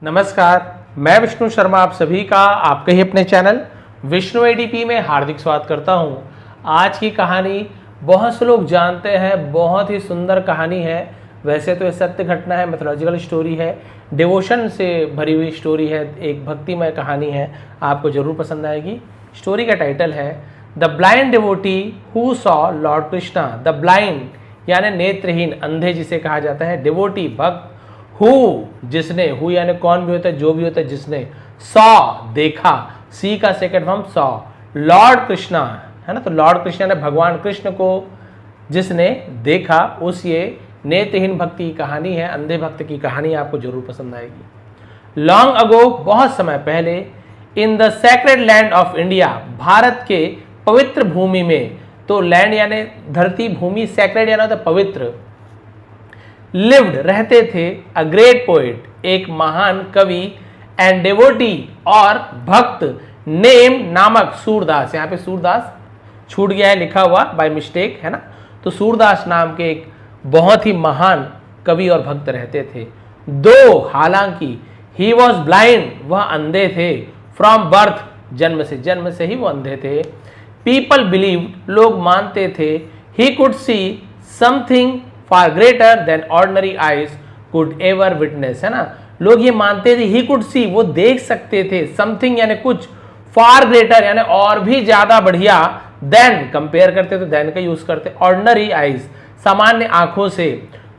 नमस्कार, मैं विष्णु शर्मा आप सभी का आपके ही अपने चैनल विष्णु एडीपी में हार्दिक स्वागत करता हूं। आज की कहानी बहुत से लोग जानते हैं, बहुत ही सुंदर कहानी है। वैसे तो ये सत्य घटना है, मैथोलॉजिकल स्टोरी है, डिवोशन से भरी हुई स्टोरी है, एक भक्तिमय कहानी है, आपको जरूर पसंद आएगी। स्टोरी का टाइटल है the blind devotee who saw Lord Krishna. The blind यानी नेत्रहीन, अंधे जिसे कहा जाता है, डिवोटी भक्त, हु जिसने, हु यानी कौन भी होता है, जो भी होता है, जिसने, सॉ देखा, सी का second form saw, Lord Krishna है ना। तो लॉर्ड कृष्णा ने भगवान कृष्ण को जिसने देखा, उस ये नेत्रहीन भक्त की कहानी है, अंधे भक्त की कहानी, आपको जरूर पसंद आएगी। लॉन्ग अगो, बहुत समय पहले, in the sacred land of India, Bharat के पवित्र भूमि में, तो लैंड यानी धरती, भूमि, सैक्रेड यानी होता पवित्र, लिव्ड रहते थे अ ग्रेट पोएट, एक महान कवि, एंड डिवोटी और भक्त, नेम नामक सूरदास। यहाँ पे सूरदास छूट गया है लिखा हुआ बाय मिस्टेक, है ना। तो सूरदास नाम के एक बहुत ही महान कवि और भक्त रहते थे। दो हालांकि ही वॉज ब्लाइंड, वह अंधे थे, फ्रॉम बर्थ, जन्म से ही वो अंधे थे। पीपल बिलीव, लोग मानते थे, he could see something far greater than ordinary eyes could ever witness, है ना। लोग ये मानते थे, ही कुड सी, वो देख सकते थे, समथिंग यानी कुछ, फार ग्रेटर यानी और भी ज्यादा बढ़िया, देन कंपेयर करते तो देन का यूज करते, ऑर्डिनरी आइज सामान्य आंखों से,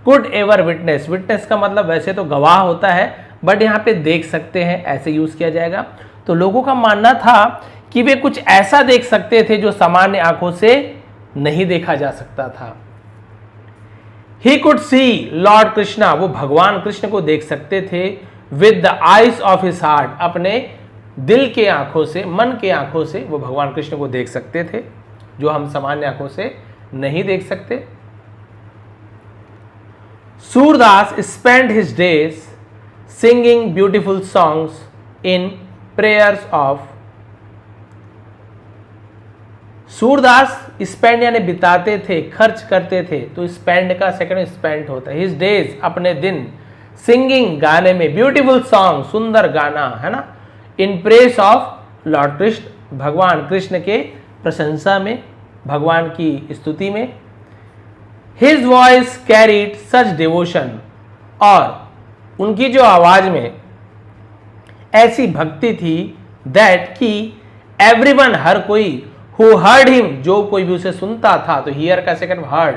कुड एवर विटनेस, विटनेस का मतलब वैसे तो गवाह होता है, बट यहाँ पे देख सकते हैं ऐसे यूज किया जाएगा। तो लोगों का मानना था कि वे कुछ ऐसा देख सकते थे जो सामान्य आंखों से नहीं देखा जा सकता था। He could see Lord Krishna, वो भगवान कृष्ण को देख सकते थे, with the eyes of his heart, अपने दिल के आंखों से, मन के आंखों से वो भगवान कृष्ण को देख सकते थे, जो हम सामान्य आंखों से नहीं देख सकते। Surdas spent his days singing beautiful songs in prayers of, Surdas spend यानी बिताते थे, खर्च करते थे, तो स्पेंड का सेकंड स्पेंट होता है। हिज डेज अपने दिन, सिंगिंग गाने में, ब्यूटीफुल सॉन्ग सुंदर गाना, है ना, इन प्रेस ऑफ लॉर्ड कृष्ण, भगवान कृष्ण के प्रशंसा में, भगवान की स्तुति में। हिज वॉइस कैरीड सच डिवोशन, और उनकी जो आवाज में ऐसी भक्ति थी, दैट की एवरीवन, हर कोई, Who heard him, जो कोई भी उसे सुनता था, तो हियर का second heard,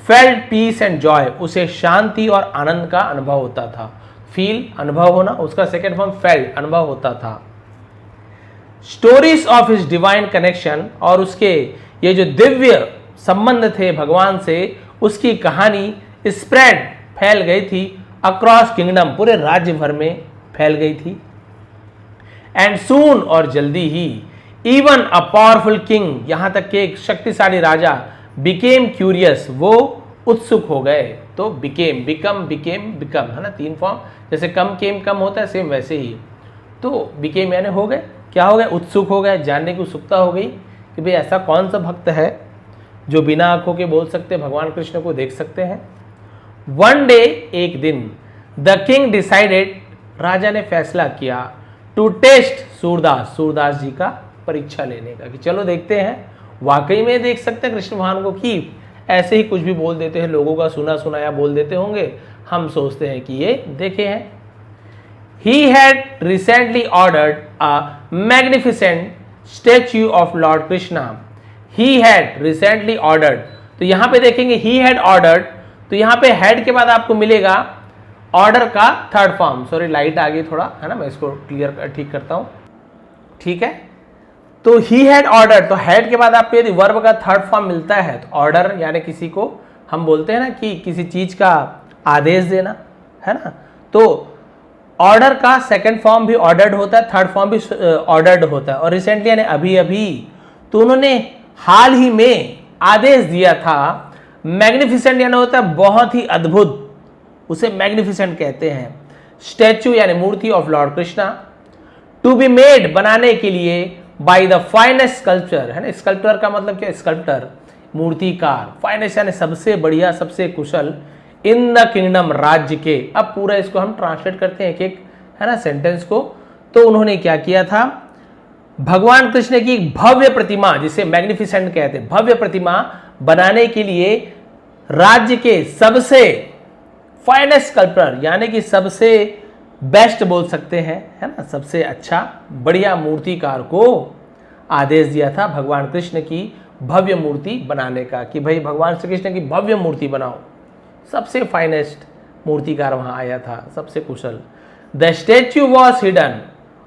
felt peace and joy, उसे शांति और आनंद का अनुभव होता था। फील अनुभव होना, उसका सेकंड फॉर्म फेल्ट अनुभव होता था। Stories of his divine connection, और उसके ये जो दिव्य संबंध थे भगवान से, उसकी कहानी स्प्रेड फैल गई थी, अक्रॉस किंगडम, पूरे राज्य भर में फैल गई थी। एंड सून, और जल्दी ही, इवन अ पावरफुल किंग, यहां तक कि एक शक्तिशाली राजा, बिकेम क्यूरियस, वो उत्सुक हो गए। तो बिकेम, बिकम, बिकेम, बिकम, है ना, तीन फॉर्म, जैसे कम केम कम होता है, सेम वैसे ही। तो बिकेम यानी हो गए, क्या हो गए, उत्सुक हो गए, जानने की उत्सुकता हो गई कि भाई ऐसा कौन सा भक्त है जो बिना आंखों के बोल सकते, भगवान कृष्ण को देख सकते हैं। वन डे, एक दिन, द किंग डिसाइडेड, राजा ने फैसला किया, टू टेस्ट सूरदास, सूरदास जी का परीक्षा लेने का, कि चलो देखते हैं वाकई में देख सकते हैं कृष्ण भगवान को, कि ऐसे ही कुछ भी बोल देते हैं, लोगों का सुना सुनाया बोल देते होंगे, हम सोचते हैं कि ये देखे हैं। He had recently ordered a magnificent statue of Lord Krishna. He had recently ordered, तो यहां पे देखेंगे he had ordered, तो यहां पे had के बाद आपको मिलेगा ऑर्डर का थर्ड फॉर्म। सॉरी लाइट आ गई थोड़ा, है ना, मैं इसको क्लियर ठीक करता हूं, ठीक है। तो ही हैड ऑर्डर, तो हैड के बाद आपको यदि वर्ब का थर्ड फॉर्म मिलता है, तो ऑर्डर यानी किसी को हम बोलते हैं ना कि किसी चीज का आदेश देना, है ना। तो ऑर्डर का सेकंड फॉर्म भी ऑर्डर्ड होता है, थर्ड फॉर्म भी ऑर्डर्ड होता है, और रिसेंटली यानी अभी अभी, तो उन्होंने हाल ही में आदेश दिया था। मैग्निफिसेंट यानी होता है बहुत ही अद्भुत, उसे मैग्निफिसेंट कहते हैं। स्टैचू यानी मूर्ति of lord Krishna, to be made, बनाने के लिए, बाय द फाइनेस्ट स्कल्पचर, है ना, स्कल्पचर का मतलब क्या, स्कल्पटर, मूर्तिकार, फाइनेस्ट यानी सबसे बढ़िया, सबसे कुशल, इन द किंगडम, राज्य के। अब पूरा इसको हम ट्रांसलेट करते हैं एक एक, है ना, सेंटेंस को, तो उन्होंने क्या किया था, भगवान कृष्ण की भव्य प्रतिमा, जिसे मैग्निफिसेंट कहते हैं, भव्य प्रतिमा बनाने के लिए राज्य के सबसे फाइनेस्ट स्कल्पटर, यानी कि सबसे बेस्ट बोल सकते हैं, है ना, सबसे अच्छा बढ़िया मूर्तिकार को आदेश दिया था भगवान कृष्ण की भव्य मूर्ति बनाने का, कि भाई भगवान श्री कृष्ण की भव्य मूर्ति बनाओ। सबसे फाइनेस्ट मूर्तिकार वहां आया था, सबसे कुशल। द स्टैच्यू वॉज हिडन,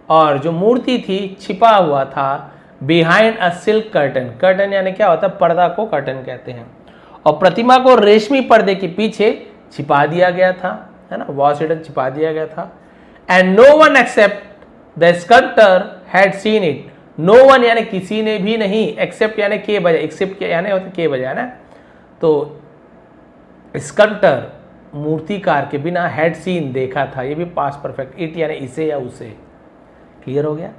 और जो मूर्ति थी छिपा हुआ था, behind a silk curtain, curtain यानी क्या होता है, पर्दा को कर्टन कहते हैं, और प्रतिमा को रेशमी पर्दे के पीछे छिपा दिया गया था, है ना, वॉज हिडन, छिपा दिया गया था। And no one except the sculptor had seen it, no one यानी किसी ने भी नहीं, एक्सेप्ट यानी के बजाय, एक्सेप्ट यानी होता के बजाय ना, तो स्कल्प्टर मूर्तिकार के बिना, हैड सीन देखा था, ये भी पास्ट परफेक्ट, इट यानी इसे या उसे, क्लियर हो गया।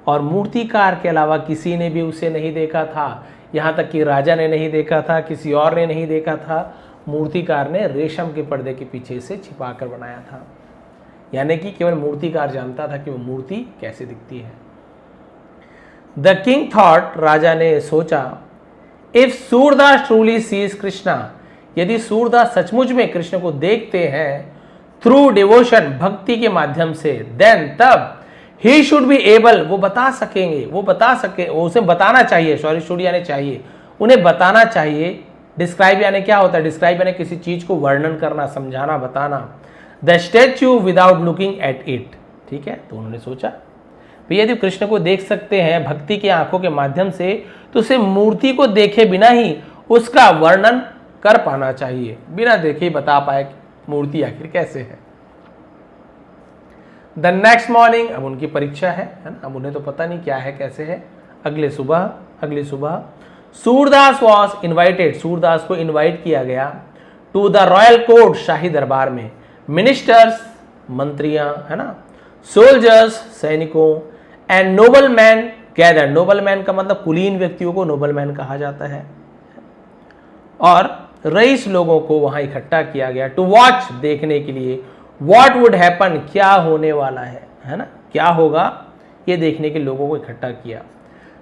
और मूर्तिकार के अलावा किसी ने भी उसे नहीं देखा था, यहां तक कि राजा ने नहीं देखा था, किसी और ने नहीं देखा था, मूर्तिकार ने रेशम के पर्दे के पीछे से छिपा कर बनाया था, यानी कि केवल मूर्तिकार जानता था कि वो मूर्ति कैसे दिखती है। द किंग थॉट, राजा ने सोचा, if Surdas truly sees Krishna, यदि सूरदास सचमुच में कृष्ण को देखते हैं थ्रू डिवोशन, भक्ति के माध्यम से, देन तब ही शुड बी एबल, वो बता सकेंगे, वो उसे बताना चाहिए, सॉरी शुड यानी चाहिए, उन्हें बताना चाहिए। डिस्क्राइब यानी क्या होता है, डिस्क्राइब यानी किसी चीज को वर्णन करना, समझाना, बताना। The statue without looking at it, ठीक है, तो उन्होंने सोचा भाई यदि कृष्ण को देख सकते हैं भक्ति की आंखों के माध्यम से, तो उसे मूर्ति को देखे बिना ही उसका वर्णन कर पाना चाहिए, बिना देखे बता पाए मूर्ति आखिर कैसे है। द नेक्स्ट मॉर्निंग, अब उनकी परीक्षा है ना, अब उन्हें तो पता नहीं क्या है कैसे है। अगली सुबह सूरदास वॉज इन्वाइटेड, सूरदास को इन्वाइट किया गया टू द रॉयल कोर्ट, शाही दरबार में। मिनिस्टर्स, मंत्रियां, है ना, सोल्जर्स, सैनिकों, and noble man gather, noble man का मतलब कुलीन व्यक्तियों को नोबल मैन कहा जाता है, और रईस लोगों को वहां इकट्ठा किया गया टू वॉच, देखने के लिए, व्हाट वुड हैपन, क्या होने वाला है ना, क्या होगा, ये देखने के लोगों को इकट्ठा किया।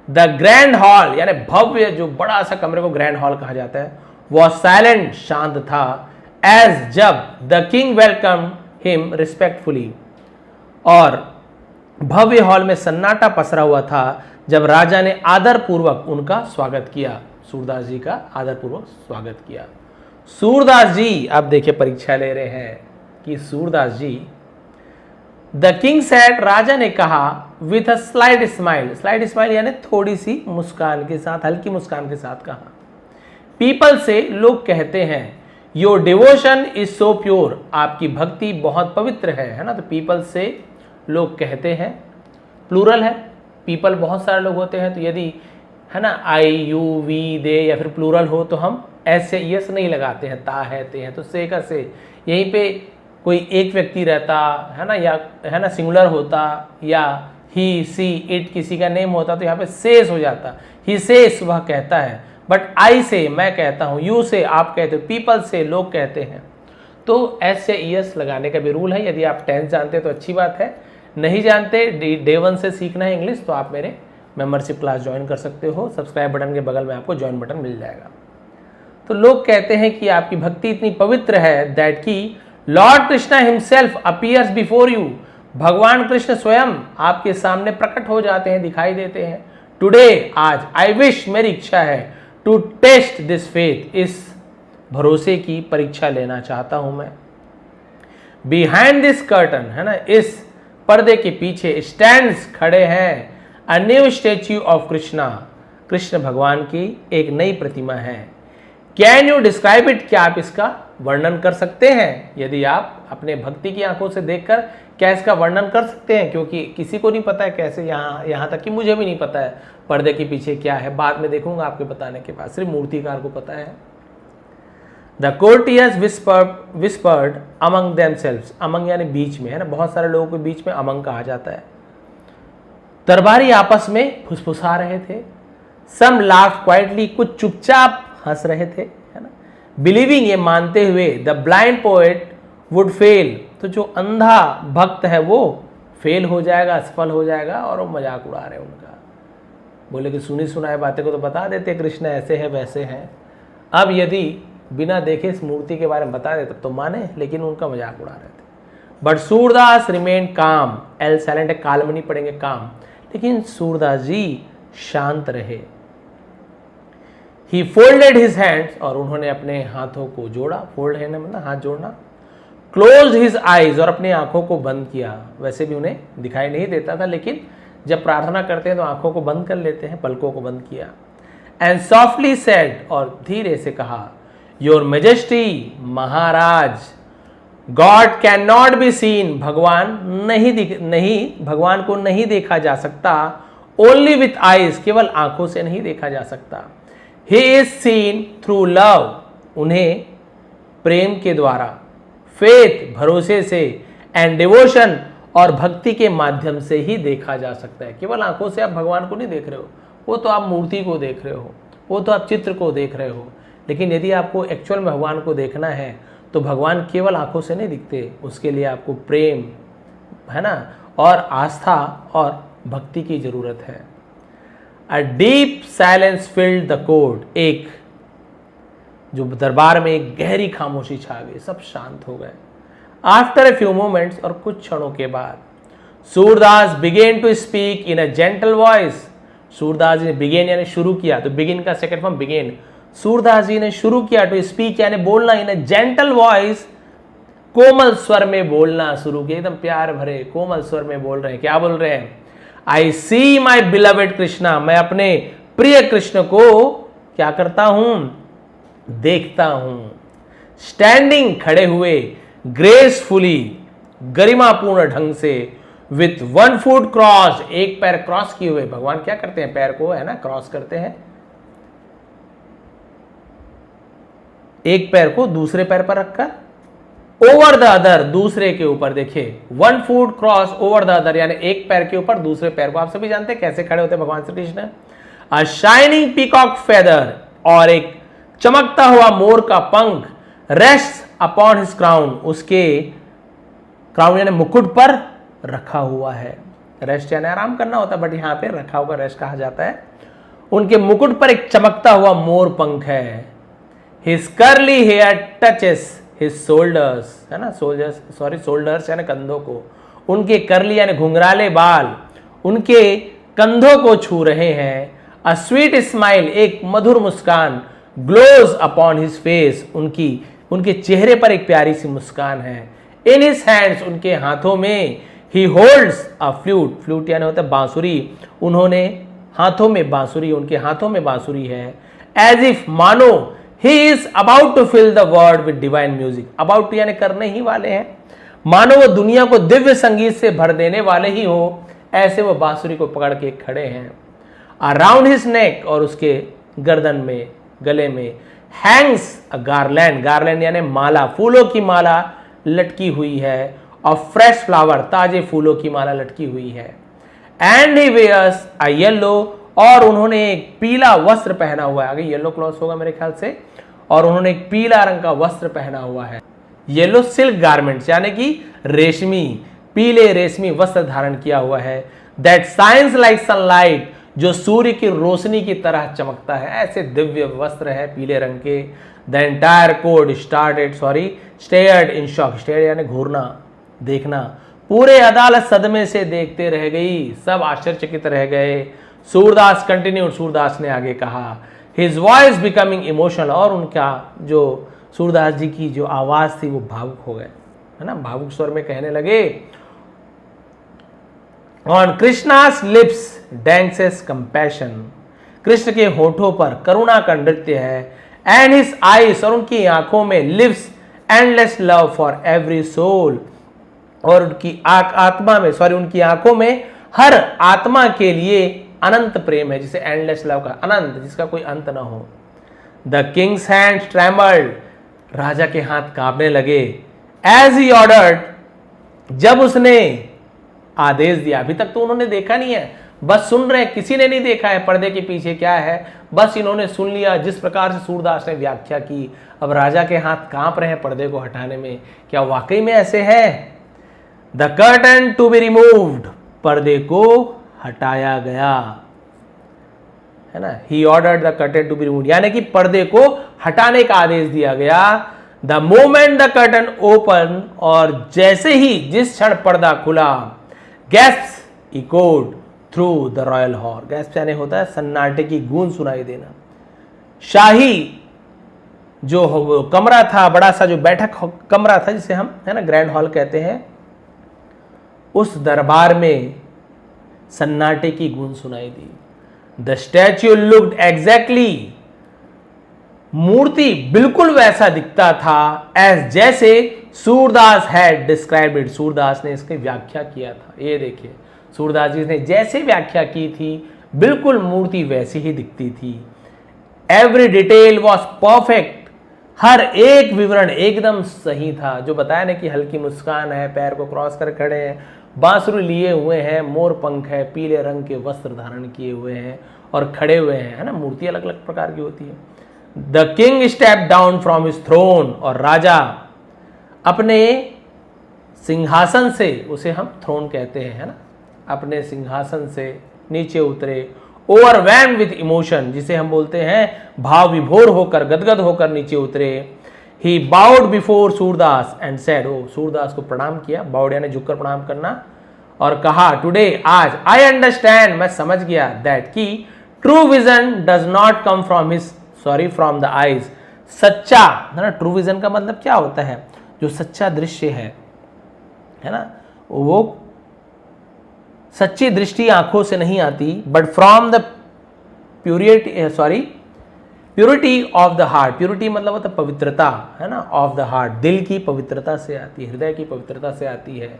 द ग्रैंड हॉल यानी भव्य जो बड़ा सा कमरे को ग्रैंड हॉल कहा जाता है, वह साइलेंट, शांत था, एज जब the king welcome him respectfully, और भव्य हॉल में सन्नाटा पसरा हुआ था जब राजा ने आदरपूर्वक उनका स्वागत किया, सूरदास जी का आदरपूर्वक स्वागत किया। सूरदास जी, आप देखिए परीक्षा ले रहे हैं कि सूरदास जी, द किंग सेड, राजा ने कहा, with a slight smile, slight smile यानी थोड़ी सी मुस्कान के साथ, हल्की मुस्कान के साथ कहा, पीपल से, लोग कहते हैं, your devotion is so pure, आपकी भक्ति बहुत पवित्र है ना, तो पीपल से लोग कहते हैं, प्लूरल है, पीपल बहुत सारे लोग होते हैं, तो यदि है ना आई यू वी दे या फिर प्लूरल हो तो हम ऐसे यस नहीं लगाते हैं, ता है, ते हैं, तो से का से, यहीं पे कोई एक व्यक्ति रहता है ना, या है ना सिंगुलर होता, या ही सी इट किसी का नेम होता, तो यहाँ पे सेस हो जाता, ही सेस वह कहता है, बट आई से मैं कहता हूँ, यू से आप कहते हो, पीपल से लोग कहते हैं, तो एस से ईएस लगाने का भी रूल है। यदि आप टेंस जानते तो अच्छी बात है, नहीं जानते, डे 1 से सीखना है इंग्लिश, तो आप मेरे मेंबरशिप क्लास ज्वाइन कर सकते हो, सब्सक्राइब बटन के बगल में आपको ज्वाइन बटन मिल जाएगा। तो लोग कहते हैं कि आपकी भक्ति इतनी पवित्र है दैट की Lord Krishna himself appears before you, भगवान कृष्ण स्वयं आपके सामने प्रकट हो जाते हैं, दिखाई देते हैं। टुडे, आज, आई विश, मेरी इच्छा है, टू टेस्ट दिस फेथ, इस भरोसे की परीक्षा लेना चाहता हूं मैं। बिहाइंड दिस कर्टन, है ना, इस पर्दे के पीछे स्टैंड्स, खड़े हैं, a new statue of Krishna, Krishna भगवान की एक नई प्रतिमा है। कैन यू डिस्क्राइब इट, क्या आप इसका वर्णन कर सकते हैं? यदि आप अपने भक्ति की आंखों से देखकर क्या इसका वर्णन कर सकते हैं, क्योंकि किसी को नहीं पता है कैसे, यहाँ तक कि मुझे भी नहीं पता है पर्दे के पीछे क्या है, बाद में देखूंगा आपके बताने के बाद, सिर्फ मूर्तिकार को पता है। The courtiers whispered among themselves, among यानी बीच में, है ना, बहुत सारे लोगों के बीच में अमंग कहा जाता है। दरबारी आपस में फुसफुसा रहे थे। सम लाफ्ड क्वाइटली, कुछ चुपचाप हंस रहे थे, है ना। बिलीविंग, ये मानते हुए, the blind poet would fail, तो जो अंधा भक्त है वो फेल हो जाएगा, असफल हो जाएगा, और वो मजाक उड़ा रहे हैं उनका। बोले कि सुनी सुनाई बातें को तो बता देते कृष्ण ऐसे है वैसे हैं, अब यदि बिना देखे इस मूर्ति के बारे में बता दे तब तो माने, लेकिन उनका मजाक उड़ा रहे थे। बट सूरदास रिमेन काम, एल साइलेंट है, कालम नहीं पढ़ेंगे, काम, लेकिन सूरदास जी शांत रहे। ही फोल्डेड हिज हैंड्स, और उन्होंने अपने हाथों को जोड़ा, फोल्ड है मतलब हाथ जोड़ना, क्लोज हिज आईज, और अपनी आंखों को बंद किया। वैसे भी उन्हें दिखाई नहीं देता था, लेकिन जब प्रार्थना करते हैं तो आंखों को बंद कर लेते हैं, पलकों को बंद किया। एंड सॉफ्टली सेड, और धीरे से कहा, your majesty, Maharaj, God can not be seen, भगवान नहीं भगवान को नहीं देखा जा सकता, ओनली विथ आईज, केवल आंखों से नहीं देखा जा सकता। He is seen through love, उन्हें प्रेम के द्वारा, फेथ, भरोसे से, एंड डिवोशन, और भक्ति के माध्यम से ही देखा जा सकता है। केवल आंखों से आप भगवान को नहीं देख रहे हो, वो तो आप मूर्ति को देख रहे हो, वो तो आप चित्र को देख रहे हो, लेकिन यदि आपको एक्चुअल में भगवान को देखना है तो भगवान केवल आंखों से नहीं दिखते, उसके लिए आपको प्रेम है ना, और आस्था और भक्ति की जरूरत है। A deep silence filled the court, एक जो दरबार में एक गहरी खामोशी छा गई, सब शांत हो गए। आफ्टर ए फ्यू मोमेंट्स, और कुछ क्षणों के बाद, Surdas began to speak in a gentle voice, Surdas ji ने बिगेन यानी शुरू किया, तो बिगिन का second form began, Surdas ji ने शुरू किया टू स्पीक यानी बोलना, इन अ जेंटल वॉइस, कोमल स्वर में बोलना शुरू किया, एकदम प्यार भरे कोमल स्वर में बोल रहे हैं। क्या बोल रहे हैं? आई सी माई बिलवेड कृष्णा, मैं अपने प्रिय कृष्ण को क्या करता हूं? देखता हूं। स्टैंडिंग, खड़े हुए, ग्रेसफुली, गरिमापूर्ण ढंग से, विथ वन फुट क्रॉस, एक पैर क्रॉस किए हुए। भगवान क्या करते हैं? पैर को है ना क्रॉस करते हैं, एक पैर को दूसरे पैर पर रखकर, ओवर द अदर, दूसरे के ऊपर। देखिए, one foot cross over the other, यानी एक पैर के ऊपर दूसरे पैर को। आप सभी जानते हैं कैसे खड़े होते हैं भगवान श्री कृष्ण। अ शाइनिंग पीकॉक फेदर, और एक चमकता हुआ मोर का पंख, रेस्ट अपॉन हिज क्राउन, उसके क्राउन यानी मुकुट पर रखा हुआ है। रेस्ट यानी आराम करना होता है, बट यहां पे रखा हुआ रेस्ट कहा जाता है। उनके मुकुट पर एक चमकता हुआ मोर पंख है। His curly hair touches his shoulders, है ना, शोल्डर्स यानी कंधों को। उनके कर्ली यानी घुंघराले बाल उनके कंधों को छू रहे हैं। अ स्वीट स्माइल, एक मधुर मुस्कान, ग्लोज अपॉन हिज फेस, उनके चेहरे पर एक प्यारी सी मुस्कान है। इन हिज हैंड्स, उनके हाथों में, ही होल्ड्स अ फ्लूट, फ्लूट यानी होता है बांसुरी, उन्होंने हाथों में बांसुरी, उनके हाथों में बांसुरी है। एज इफ, मानो, he is about to fill the world with divine music, about यानी करने ही वाले हैं, मानो वो दुनिया को दिव्य संगीत से भर देने वाले ही हो, ऐसे वो बांसुरी को पकड़ के खड़े हैं। अराउंड हिज नेक, और उसके गर्दन में, गले में, हैंग्स अ गार्लैंड, गार्लैंड यानी माला, फूलों की माला लटकी हुई है, और फ्रेश फ्लावर, ताजे फूलों की माला लटकी हुई है। And he wears a yellow, और उन्होंने एक पीला वस्त्र पहना हुआ है, आगे येलो क्लॉथ होगा मेरे ख्याल से, और उन्होंने एक पीला रंग का वस्त्र पहना हुआ है। येलो सिल्क गारमेंट्स यानी कि रेशमी, पीले रेशमी वस्त्र धारण किया हुआ है। दैट शाइन्स लाइक सनलाइट, जो सूर्य की रोशनी की तरह चमकता है, ऐसे दिव्य वस्त्र है पीले रंग के। The entire court stared in shock, stared यानी घूरना, देखना। पूरे अदालत सदमे से देखते रह गई, सब आश्चर्यचकित रह गए। सूरदास कंटिन्यूड, सूरदास ने आगे कहा, हिज वॉइस बिकमिंग इमोशनल, और उनका जो सूरदास जी की जो आवाज थी वो भावुक हो गए, है ना, भावुक स्वर में कहने लगे। On Krishna's lips dances compassion, Krishna के होठों पर करुणा का नृत्य है। एंड हिज आईज, और उनकी आंखों में, lives endless love for every soul, और उनकी आत्मा में, उनकी आंखों में हर आत्मा के लिए अनंत प्रेम है, जिसे एंडलेस लव का, अनंत, जिसका कोई अंत ना हो। द किंग्स हैंड ट्रेमल्ड, राजा के हाथ कांपने लगे। एज ही ऑर्डर्ड, जब उसने आदेश दिया। अभी तक तो उन्होंने देखा नहीं है, बस सुन रहे हैं, किसी ने नहीं देखा है पर्दे के पीछे क्या है, बस इन्होंने सुन लिया जिस प्रकार से सूरदास ने व्याख्या की। अब राजा के हाथ कांप रहे हैं पर्दे को हटाने में, क्या वाकई में ऐसे है? The curtain to be removed, पर्दे को हटाया गया, है ना। He ordered the curtain to be removed, यानी कि पर्दे को हटाने का आदेश दिया गया। The moment the curtain open, और जैसे ही जिस क्षण पर्दा खुला, gasps echoed through the royal hall, gasp यानी होता है सन्नाटे की गूंज सुनाई देना। शाही जो कमरा था, बड़ा सा जो बैठक कमरा था जिसे हम, है ना, ग्रैंड हॉल कहते हैं, उस दरबार में सन्नाटे की गूंज सुनाई दी। द स्टैच्यू लुक्ड एग्जैक्टली, मूर्ति बिल्कुल वैसा दिखता था एज जैसे Surdas had describe it, Surdas ने इसकी व्याख्या किया था। ये देखिए सूरदास जी ने जैसे व्याख्या की थी बिल्कुल मूर्ति वैसी ही दिखती थी। एवरी डिटेल वॉज परफेक्ट, हर एक विवरण एकदम सही था। जो बताया ना कि हल्की मुस्कान है, पैर को क्रॉस कर खड़े हैं, बांसुरी लिए हुए हैं, मोर पंख है, पीले रंग के वस्त्र धारण किए हुए हैं और खड़े हुए हैं, है ना। मूर्ति अलग अलग प्रकार की होती है। The king step down from his throne, और राजा अपने सिंहासन से, उसे हम थ्रोन कहते हैं, है ना, अपने सिंहासन से नीचे उतरे। ओवरवेल्म्ड विथ इमोशन, जिसे हम बोलते हैं भाव विभोर होकर, गदगद होकर नीचे उतरे। He bowed before Surdas and said, O Surdas को प्रणाम किया, बाउड यानी झुककर प्रणाम करना, और कहा टुडे, आज, आई अंडरस्टैंड, मैं समझ गया, दैट की true vision does not come from his from the eyes, सच्चा, है ना, ट्रू विजन का मतलब क्या होता है, जो सच्चा दृश्य है ना, वो सच्ची दृष्टि आंखों से नहीं आती, but from the purity of the heart, purity मतलब होता है पवित्रता, है ना, ऑफ द हार्ट, दिल की पवित्रता से आती है, हृदय की पवित्रता से आती है।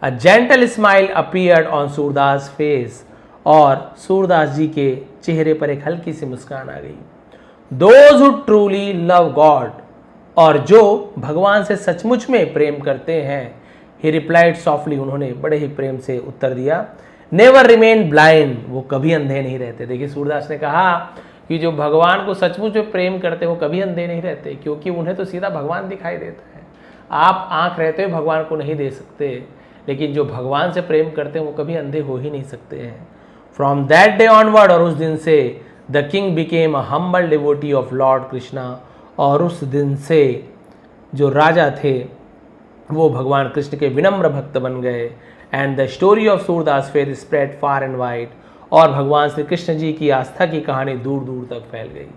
A gentle smile appeared on Surdas face, और सूरदास जी के चेहरे पर एक हल्की सी मुस्कान आ गई। Those who truly love God, और जो भगवान से सचमुच में प्रेम करते हैं, ही रिप्लाइड सॉफ्टली, उन्होंने बड़े ही प्रेम से उत्तर दिया, नेवर रिमेन ब्लाइंड, वो कभी अंधे नहीं रहते। देखिए सूरदास ने कहा कि जो भगवान को सचमुच में प्रेम करते हैं वो कभी अंधे नहीं रहते, क्योंकि उन्हें तो सीधा भगवान दिखाई देता है। आप आंख रहते हुए भगवान को नहीं दे सकते, लेकिन जो भगवान से प्रेम करते हैं वो कभी अंधे हो ही नहीं सकते हैं। फ्रॉम दैट डे ऑनवर्ड, और उस दिन से the king became a humble devotee of lord Krishna, और उस दिन से जो राजा थे वो भगवान कृष्ण के विनम्र भक्त बन गए। And the story of Surdas faith spread far and wide, और भगवान श्री कृष्ण जी की आस्था की कहानी दूर दूर तक फैल गई।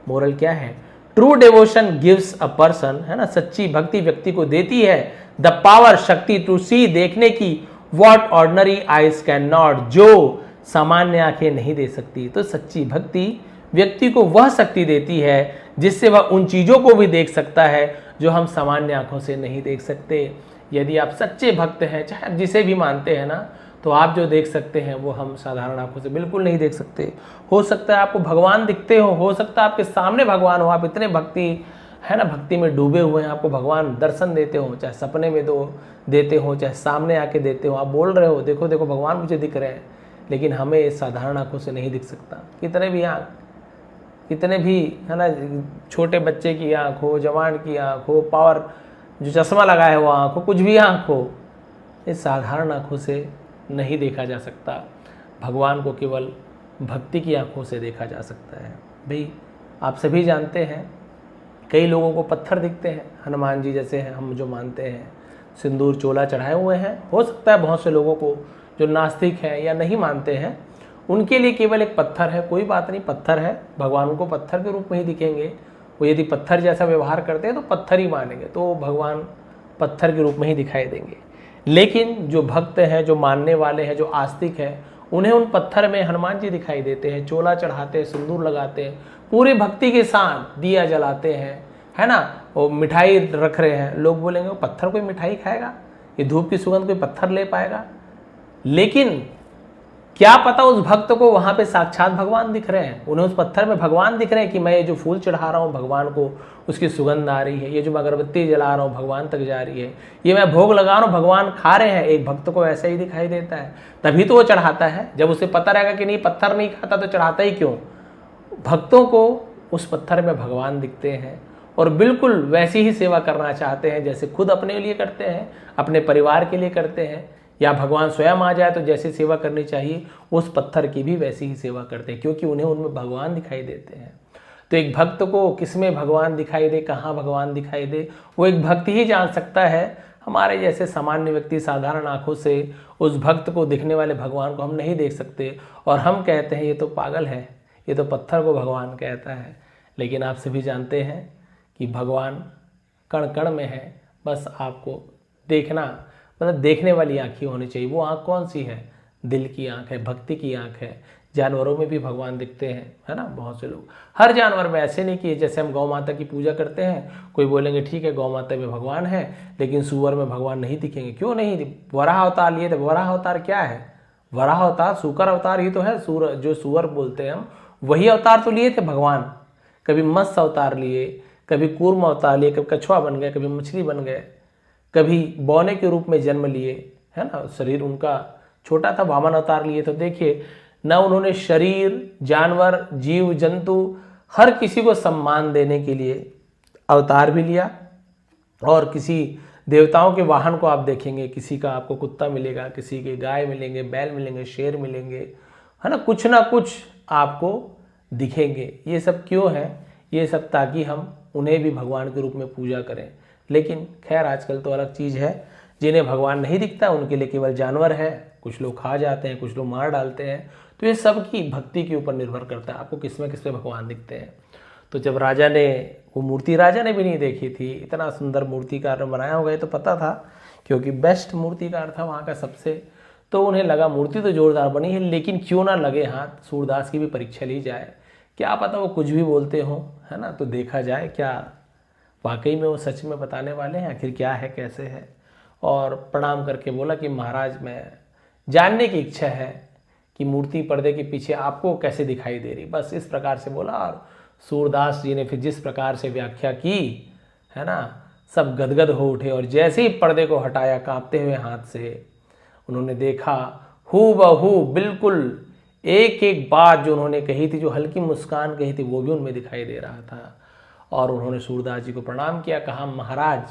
मोरल क्या है? True devotion gives a person, है ना, सच्ची भक्ति व्यक्ति को देती है द पावर, शक्ति, टू सी, देखने की, what ordinary eyes can not, जो सामान्य आंखें नहीं दे सकती। तो सच्ची भक्ति व्यक्ति को वह शक्ति देती है जिससे वह उन चीजों को भी देख सकता है जो हम सामान्य आंखों से नहीं देख सकते। यदि आप सच्चे भक्त हैं, चाहे आप जिसे भी मानते हैं ना, तो आप जो देख सकते हैं वो हम साधारण आंखों से बिल्कुल नहीं देख सकते। हो सकता है आपको भगवान दिखते हो सकता है आपके सामने भगवान हो, आप इतने भक्ति, है ना, भक्ति में डूबे हुए हैं, आपको भगवान दर्शन देते हो, चाहे सपने में देते हो, चाहे सामने आके देते हो, आप बोल रहे हो देखो देखो भगवान मुझे दिख रहे हैं, लेकिन हमें साधारण आंखों से नहीं दिख सकता। कितने भी, है ना, छोटे बच्चे की आंख हो, जवान की आंख हो, पावर जो चश्मा लगाया है वो आंख हो, कुछ भी आंख हो, इस साधारण आंखों से नहीं देखा जा सकता। भगवान को केवल भक्ति की आंखों से देखा जा सकता है। भाई आप सभी जानते हैं, कई लोगों को पत्थर दिखते हैं, हनुमान जी जैसे हैं हम जो मानते हैं, सिंदूर चोला चढ़ाए हुए हैं। हो सकता है बहुत से लोगों को जो नास्तिक हैं या नहीं मानते हैं, उनके लिए केवल एक पत्थर है। कोई बात नहीं, पत्थर है, भगवान उनको पत्थर के रूप में ही दिखेंगे। वो यदि पत्थर जैसा व्यवहार करते हैं तो पत्थर ही मानेंगे, तो भगवान पत्थर के रूप में ही दिखाई देंगे। लेकिन जो भक्त हैं, जो मानने वाले हैं, जो आस्तिक हैं, उन्हें उन पत्थर में हनुमान जी दिखाई देते हैं। चोला चढ़ाते हैं, सिंदूर लगाते हैं, पूरी भक्ति के साथ दिया जलाते हैं, है ना, वो मिठाई रख रहे हैं। लोग बोलेंगे वो पत्थर कोई मिठाई खाएगा, ये धूप की सुगंध कोई पत्थर ले पाएगा? लेकिन क्या पता उस भक्त को वहां पे साक्षात भगवान दिख रहे हैं, उन्हें उस पत्थर में भगवान दिख रहे हैं कि मैं ये जो फूल चढ़ा रहा हूँ भगवान को, उसकी सुगंध आ रही है, ये जो मैं अगरबत्ती जला रहा हूँ भगवान तक जा रही है, ये मैं भोग लगा रहा हूँ भगवान खा रहे हैं। एक भक्त को ऐसा ही दिखाई देता है, तभी तो वो चढ़ाता है। जब उसे पता रहेगा कि नहीं पत्थर नहीं खाता तो चढ़ाता ही क्यों। भक्तों को उस पत्थर में भगवान दिखते हैं और बिल्कुल वैसी ही सेवा करना चाहते हैं जैसे खुद अपने लिए करते हैं, अपने परिवार के लिए करते हैं, या भगवान स्वयं आ जाए तो जैसी सेवा करनी चाहिए उस पत्थर की भी वैसी ही सेवा करते हैं, क्योंकि उन्हें उनमें भगवान दिखाई देते हैं। तो एक भक्त को किसमें भगवान दिखाई दे, कहाँ भगवान दिखाई दे, वो एक भक्त ही जान सकता है। हमारे जैसे सामान्य व्यक्ति साधारण आंखों से उस भक्त को दिखने वाले भगवान को हम नहीं देख सकते, और हम कहते हैं ये तो पागल है, ये तो पत्थर को भगवान कहता है। लेकिन आप सभी जानते हैं कि भगवान कण कण में है, बस आपको देखना, मतलब देखने वाली आँखें होनी चाहिए। वो आँख कौन सी है? दिल की आँख है, भक्ति की आँख है। जानवरों में भी भगवान दिखते हैं, है ना, बहुत से लोग। हर जानवर में, ऐसे नहीं कि जैसे हम गौ माता की पूजा करते हैं, कोई बोलेंगे ठीक है गौ माता में भगवान है लेकिन सूअर में भगवान नहीं दिखेंगे। क्यों नहीं? वराह अवतार लिए थे। वराह अवतार क्या है? वराह अवतार सूकर अवतार ही तो है। जो सूअर बोलते हैं हम, वही अवतार तो लिए थे भगवान। कभी मत्स्य अवतार लिए, कभी कूर्म अवतार लिए, कभी कछुआ बन गए, कभी मछली बन गए, कभी बौने के रूप में जन्म लिए, है ना। शरीर उनका छोटा था, वामन अवतार लिए। तो देखिए न उन्होंने शरीर, जानवर, जीव जंतु, हर किसी को सम्मान देने के लिए अवतार भी लिया। और किसी देवताओं के वाहन को आप देखेंगे, किसी का आपको कुत्ता मिलेगा, किसी के गाय मिलेंगे, बैल मिलेंगे, शेर मिलेंगे, है ना कुछ आपको दिखेंगे। ये सब क्यों है? ये सब ताकि हम उन्हें भी भगवान के रूप में पूजा करें। लेकिन खैर आजकल तो अलग चीज़ है, जिन्हें भगवान नहीं दिखता उनके लिए केवल जानवर है। कुछ लोग खा जाते हैं, कुछ लोग मार डालते हैं। तो ये सब की भक्ति के ऊपर निर्भर करता है, आपको किस में भगवान दिखते हैं। तो जब राजा ने वो मूर्ति, राजा ने भी नहीं देखी थी, इतना सुंदर मूर्तिकार बनाया होगा, ये तो पता था क्योंकि बेस्ट मूर्तिकार था वहाँ का सबसे। तो उन्हें लगा मूर्ति तो जोरदार बनी है, लेकिन क्यों ना लगे हाथ, सूरदास की भी परीक्षा ली जाए, क्या पता वो कुछ भी बोलते हो, है ना। तो देखा जाए क्या वाकई में वो सच में बताने वाले हैं, आखिर क्या है कैसे है। और प्रणाम करके बोला कि महाराज मैं जानने की इच्छा है कि मूर्ति पर्दे के पीछे आपको कैसे दिखाई दे रही, बस इस प्रकार से बोला। और सूरदास जी ने फिर जिस प्रकार से व्याख्या की, है ना, सब गदगद हो उठे। और जैसे ही पर्दे को हटाया कांपते हुए हाथ से, उन्होंने देखा हूबहू बिल्कुल एक एक बात जो उन्होंने कही थी, जो हल्की मुस्कान कही थी, वो भी उनमें दिखाई दे रहा था। और उन्होंने सूरदास जी को प्रणाम किया, कहा महाराज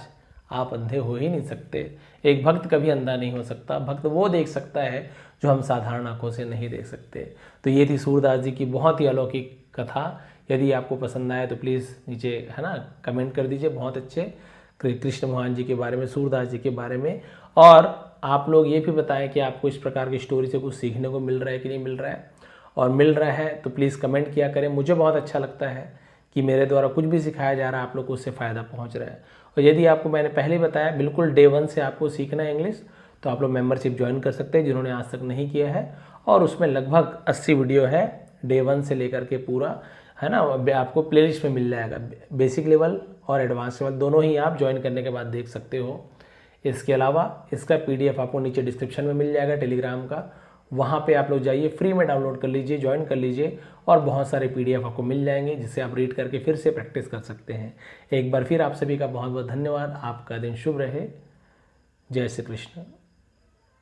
आप अंधे हो ही नहीं सकते, एक भक्त कभी अंधा नहीं हो सकता, भक्त वो देख सकता है जो हम साधारण आंखों से नहीं देख सकते। तो ये थी सूरदास जी की बहुत ही अलौकिक कथा। यदि आपको पसंद आए तो प्लीज़ नीचे, है ना, कमेंट कर दीजिए बहुत अच्छे कृष्ण मोहन जी के बारे में, सूरदास जी के बारे में। और आप लोग ये भी बताएं कि आपको इस प्रकार की स्टोरी से कुछ सीखने को मिल रहा है कि नहीं मिल रहा है, और मिल रहा है तो प्लीज़ कमेंट किया करें। मुझे बहुत अच्छा लगता है कि मेरे द्वारा कुछ भी सिखाया जा रहा है आप लोग को उससे फ़ायदा पहुंच रहा है। और यदि आपको मैंने पहले बताया बिल्कुल डे 1 से आपको सीखना है इंग्लिश, तो आप लोग मेंबरशिप ज्वाइन कर सकते हैं जिन्होंने आज तक नहीं किया है। और उसमें लगभग 80 वीडियो है डे 1 से लेकर के पूरा, है ना, आपको प्लेलिस्ट में मिल जाएगा। बेसिक लेवल और एडवांस लेवल दोनों ही आप ज्वाइन करने के बाद देख सकते हो। इसके अलावा इसका PDF आपको नीचे डिस्क्रिप्शन में मिल जाएगा टेलीग्राम का, वहाँ पे आप लोग जाइए, फ्री में डाउनलोड कर लीजिए, ज्वाइन कर लीजिए, और बहुत सारे PDF आपको मिल जाएंगे जिससे आप रीड करके फिर से प्रैक्टिस कर सकते हैं। एक बार फिर आप सभी का बहुत बहुत धन्यवाद। आपका दिन शुभ रहे। जय श्री कृष्ण।